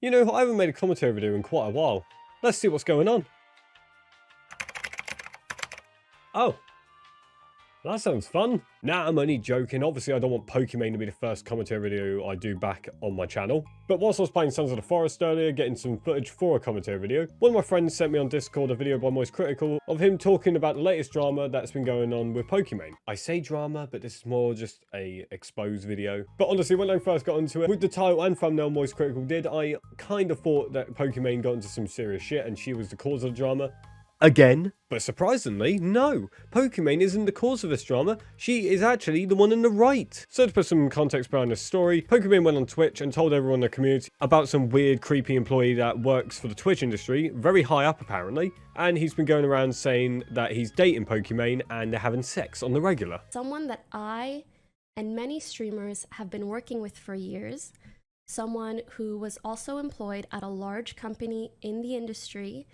You know, I haven't made a commentary video in quite a while. Let's see what's going on. Oh. That sounds fun. Nah, I'm only joking. Obviously, I don't want Pokimane to be the first commentary video I do back on my channel. But whilst I was playing Sons of the Forest earlier, getting some footage for a commentary video, one of my friends sent me on Discord a video by Moist Critical of him talking about the latest drama that's been going on with Pokimane. I say drama, but this is more just a exposed video. But honestly, when I first got into it, with the title and thumbnail Moist Critical did, I kind of thought that Pokimane got into some serious shit and she was the cause of the drama. Again. But surprisingly, no. Pokimane isn't the cause of this drama. She is actually the one in the right. So to put some context behind this story, Pokimane went on Twitch and told everyone in the community about some weird, creepy employee that works for the Twitch industry, very high up apparently, and he's been going around saying that he's dating Pokimane and they're having sex on the regular. Someone that I and many streamers have been working with for years, someone who was also employed at a large company in the industry,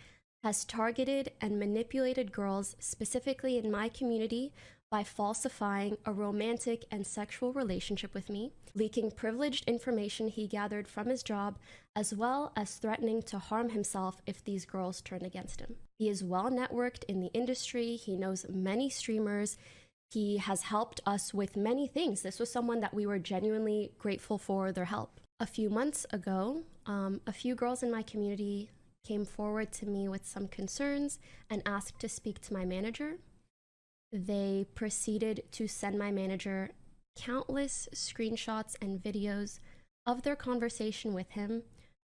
has targeted and manipulated girls, specifically in my community, by falsifying a romantic and sexual relationship with me, leaking privileged information he gathered from his job, as well as threatening to harm himself if these girls turned against him. He is well networked in the industry, he knows many streamers, he has helped us with many things. This was someone that we were genuinely grateful for their help. A few months ago, a few girls in my community came forward to me with some concerns and asked to speak to my manager. They proceeded to send my manager countless screenshots and videos of their conversation with him,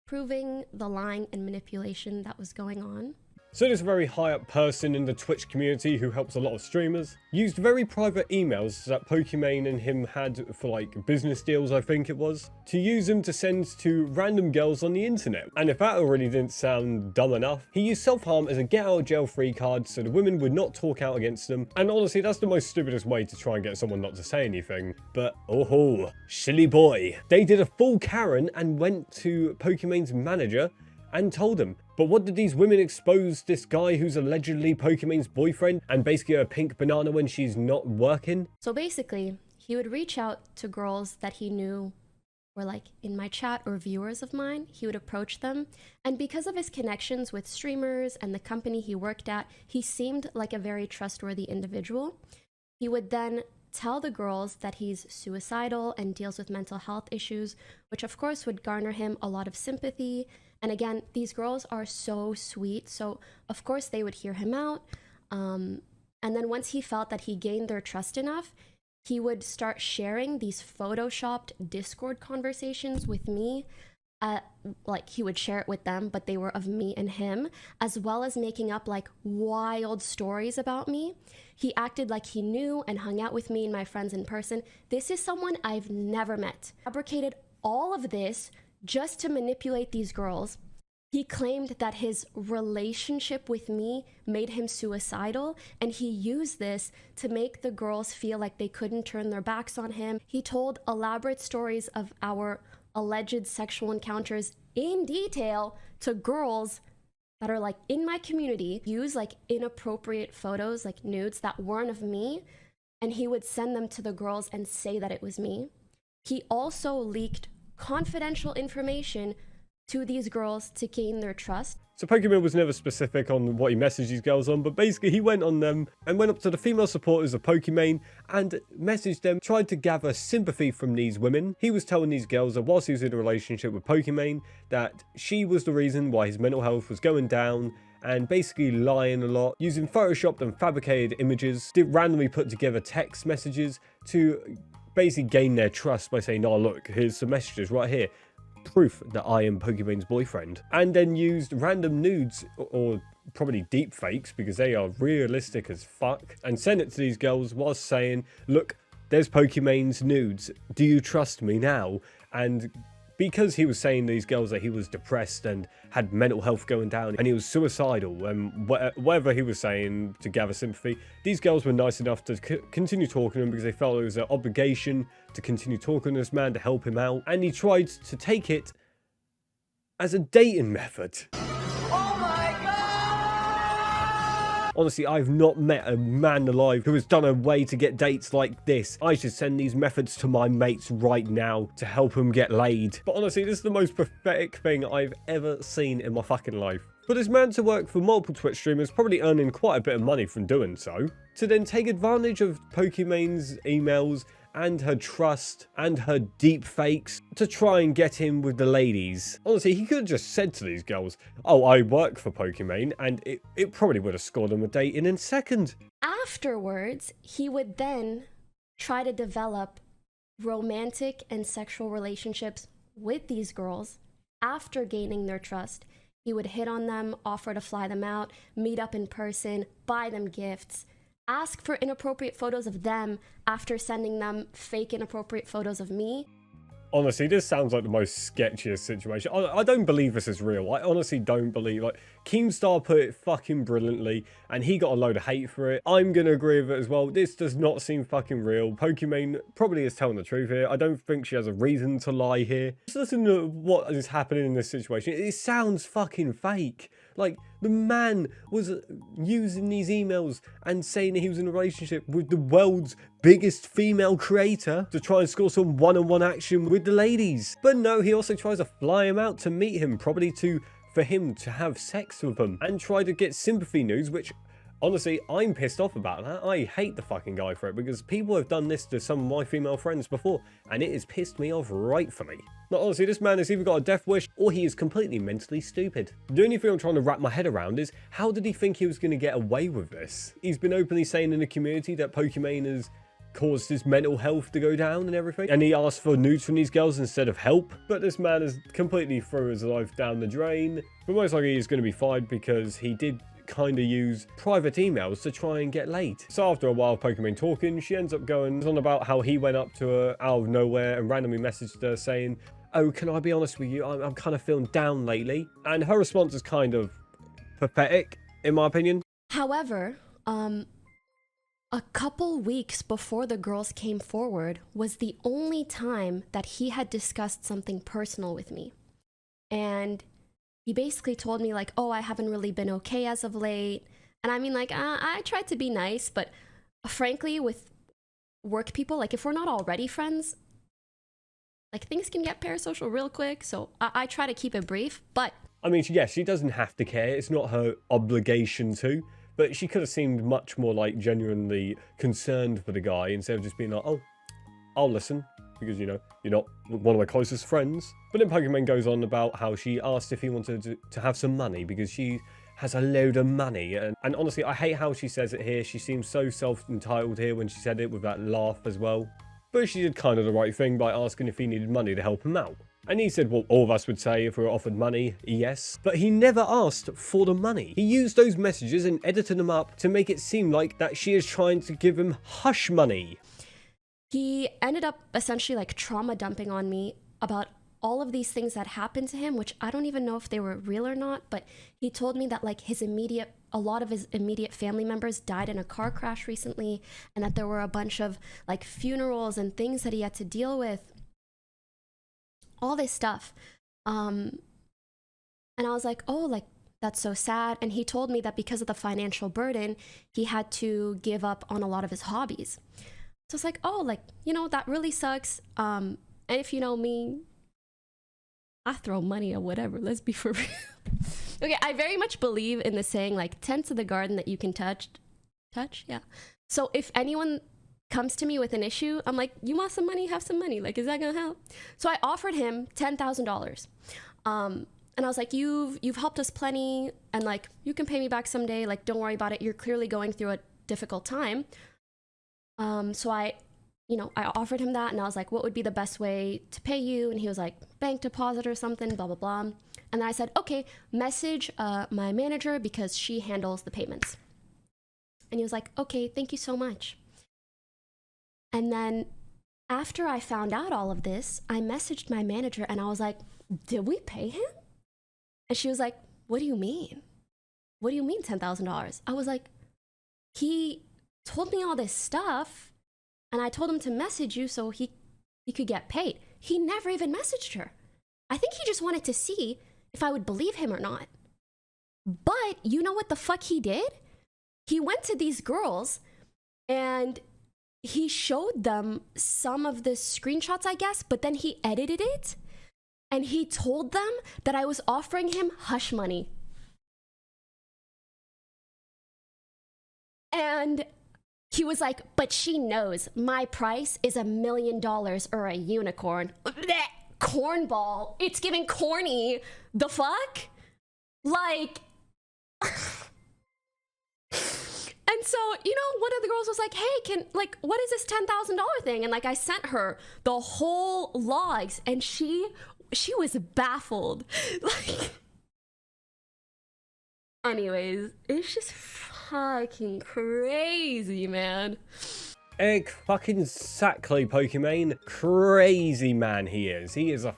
proving the lying and manipulation that was going on. So this very high up person in the Twitch community who helps a lot of streamers used very private emails that Pokimane and him had for like business deals, I think it was, to use them to send to random girls on the internet. And if that already didn't sound dumb enough, he used self-harm as a get out of jail free card so the women would not talk out against them. And honestly, that's the most stupidest way to try and get someone not to say anything. But oh, silly boy. They did a full Karen and went to Pokimane's manager and told him. But what did these women expose this guy who's allegedly Pokimane's boyfriend and basically a pink banana when she's not working? So basically, he would reach out to girls that he knew were like in my chat or viewers of mine. He would approach them, and because of his connections with streamers and the company he worked at, he seemed like a very trustworthy individual. He would then tell the girls that he's suicidal and deals with mental health issues, which of course would garner him a lot of sympathy. And again, these girls are so sweet, so of course they would hear him out. And then once he felt that he gained their trust enough, he would start sharing these photoshopped Discord conversations with me. Like he would share it with them, but they were of me and him, as well as making up like wild stories about me. He acted like he knew and hung out with me and my friends in person. This is someone I've never met. Fabricated all of this just to manipulate these girls. He claimed that his relationship with me made him suicidal, and he used this to make the girls feel like they couldn't turn their backs on him. He told elaborate stories of our alleged sexual encounters in detail to girls that are like in my community, use like inappropriate photos, like nudes that weren't of me, and he would send them to the girls and say that it was me. He also leaked confidential information to these girls to gain their trust. So Pokimane was never specific on what he messaged these girls on, but basically he went on them and went up to the female supporters of Pokimane and messaged them, tried to gather sympathy from these women. He was telling these girls that whilst he was in a relationship with Pokimane, that she was the reason why his mental health was going down, and basically lying a lot, using photoshopped and fabricated images, did randomly put together text messages to basically gain their trust by saying, oh look, here's some messages right here, proof that I am Pokimane's boyfriend, and then used random nudes or probably deep fakes because they are realistic as fuck, and sent it to these girls whilst saying, look, there's Pokimane's nudes, do you trust me now? And because he was saying to these girls that he was depressed and had mental health going down and he was suicidal and whatever he was saying to gather sympathy, these girls were nice enough to continue talking to him because they felt it was an obligation to continue talking to this man to help him out, and he tried to take it as a dating method. Honestly, I've not met a man alive who has done a way to get dates like this. I should send these methods to my mates right now to help them get laid. But honestly, this is the most pathetic thing I've ever seen in my fucking life. For this man to work for multiple Twitch streamers, probably earning quite a bit of money from doing so, to then take advantage of Pokimane's emails and her trust and her deep fakes to try and get him with the ladies. Honestly, he could have just said to these girls, oh, I work for Pokimane, and it probably would have scored him a date in a second. Afterwards, he would then try to develop romantic and sexual relationships with these girls. After gaining their trust, he would hit on them, offer to fly them out, meet up in person, buy them gifts, ask for inappropriate photos of them after sending them fake inappropriate photos of me. Honestly, this sounds like the most sketchiest situation. I don't believe this is real. I honestly don't believe. Like, Keemstar put it fucking brilliantly, and he got a load of hate for it. I'm gonna agree with it as well. This does not seem fucking real. Pokimane probably is telling the truth here. I don't think she has a reason to lie here. Just listen to what is happening in this situation. It sounds fucking fake. Like, the man was using these emails and saying that he was in a relationship with the world's biggest female creator to try and score some one-on-one action with the ladies. But no, he also tries to fly him out to meet him, probably for him to have sex with him and try to get sympathy news, which honestly, I'm pissed off about that. I hate the fucking guy for it because people have done this to some of my female friends before and it has pissed me off rightfully. Now, honestly, this man has either got a death wish or he is completely mentally stupid. The only thing I'm trying to wrap my head around is how did he think he was going to get away with this? He's been openly saying in the community that Pokimane has caused his mental health to go down and everything, and he asked for nudes from these girls instead of help. But this man has completely threw his life down the drain. But most likely he's going to be fired because he did kind of use private emails to try and get laid. So after a while of Pokimane talking, she ends up going on about how he went up to her out of nowhere and randomly messaged her saying, oh, can I be honest with you, I'm kind of feeling down lately. And her response is kind of pathetic, in my opinion. However, a couple weeks before the girls came forward was the only time that he had discussed something personal with me. And he basically told me like, oh, I haven't really been okay as of late. And I mean, like, I tried to be nice, but frankly, with work people, like if we're not already friends, like things can get parasocial real quick. So I try to keep it brief, but I mean, yes, she doesn't have to care. It's not her obligation to. But she could have seemed much more like genuinely concerned for the guy instead of just being like, oh, I'll listen because, you know, you're not one of my closest friends. But then Pokimane goes on about how she asked if he wanted to have some money because she has a load of money. And honestly, I hate how she says it here. She seems so self-entitled here when she said it with that laugh as well. But she did kind of the right thing by asking if he needed money to help him out. And he said, well, all of us would say if we were offered money, yes. But he never asked for the money. He used those messages and edited them up to make it seem like that she is trying to give him hush money. he ended up essentially like trauma dumping on me about all of these things that happened to him, which I don't even know if they were real or not, but he told me that like a lot of his immediate family members died in a car crash recently, and that there were a bunch of like funerals and things that he had to deal with. All this stuff. And I was like, oh, like, that's so sad. And he told me that because of the financial burden, he had to give up on a lot of his hobbies. So it's like, oh, like, you know, that really sucks. And if you know me, I throw money at whatever. Let's be for real. Okay, I very much believe in the saying, like, tend to the garden that you can touch. Yeah. So if anyone comes to me with an issue, I'm like, you want some money? Have some money. Like, is that gonna help? So I offered him $10,000. And I was like, you've helped us plenty, and like, you can pay me back someday. Like, don't worry about it. You're clearly going through a difficult time. So I offered him that, and I was like, what would be the best way to pay you? And he was like, bank deposit or something, blah, blah, blah. And then I said, okay, message my manager because she handles the payments. And he was like, okay, thank you so much. And then after I found out all of this, I messaged my manager and I was like, did we pay him? And she was like, what do you mean? What do you mean $10,000? I was like, he told me all this stuff and I told him to message you so he could get paid. He never even messaged her. I think he just wanted to see if I would believe him or not. But you know what the fuck he did? he went to these girls and he showed them some of the screenshots, I guess, but then he edited it and he told them that I was offering him hush money. And he was like, but she knows my price is $1 million or a unicorn. Blech, cornball. It's giving corny. The fuck? Like... And so, you know, one of the girls was like, hey, what is this $10,000 thing? And like, I sent her the whole logs and she was baffled. Like, anyways, it's just fucking crazy, man. Exactly, Pokimane. Crazy man he is. He is a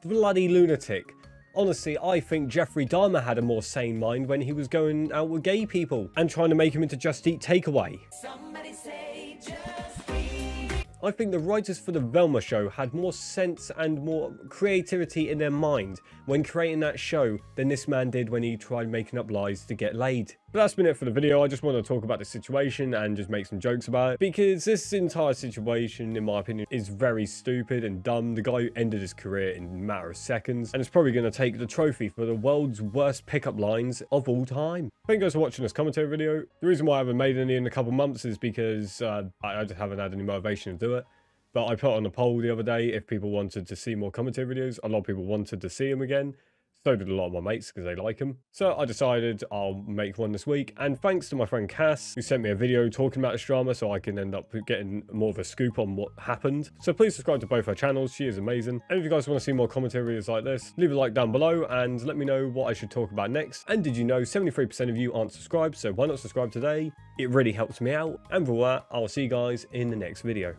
bloody lunatic. Honestly, I think Jeffrey Dahmer had a more sane mind when he was going out with gay people and trying to make him into Just Eat Takeaway. Somebody say Just Eat. I think the writers for the Velma show had more sense and more creativity in their mind when creating that show than this man did when he tried making up lies to get laid. But that's been it for the video. I just want to talk about the situation and just make some jokes about it, because this entire situation, in my opinion, is very stupid and dumb. The guy ended his career in a matter of seconds, and it's probably going to take the trophy for the world's worst pickup lines of all time. Thank you guys for watching this commentary video. The reason why I haven't made any in a couple months is because I just haven't had any motivation to do it. But I put on a poll the other day if people wanted to see more commentary videos. A lot of people wanted to see them again. So did a lot of my mates because they like them. So I decided I'll make one this week. And thanks to my friend Cass, who sent me a video talking about this drama so I can end up getting more of a scoop on what happened. So please subscribe to both her channels. She is amazing. And if you guys want to see more commentary videos like this, leave a like down below and let me know what I should talk about next. And did you know 73% of you aren't subscribed? So why not subscribe today? It really helps me out. And for that, I'll see you guys in the next video.